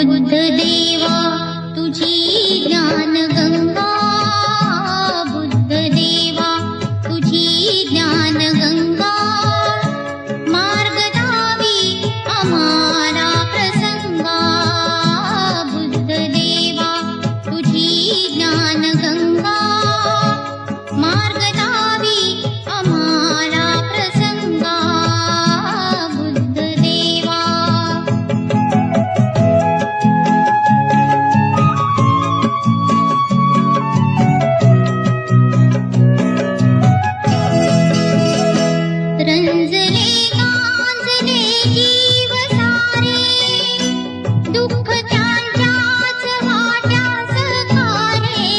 बुद्ध देवा तुझी ज्ञान गंगा, बुद्ध देवा तुझी ज्ञान गंगा, मार्ग दावी आम्हाला प्रसंगा, बुद्ध देवा तुझी ज्ञान गंगा, मार्ग दावी आम्हाला प्रसंगा, बुद्ध देवा. रंजले गांजले जीव सारे, दुःख त्यांच्याच वाट्यास खारे.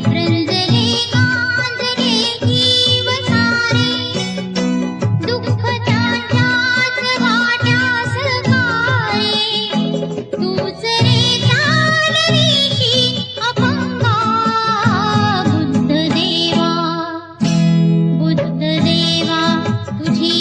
रंजले गांजले जीव सारे, दुःख त्यांच्याच वाट्यास खारे. तूच रे चालविशी अभंगा, बुद्ध देवा, बुद्ध देवा तुझी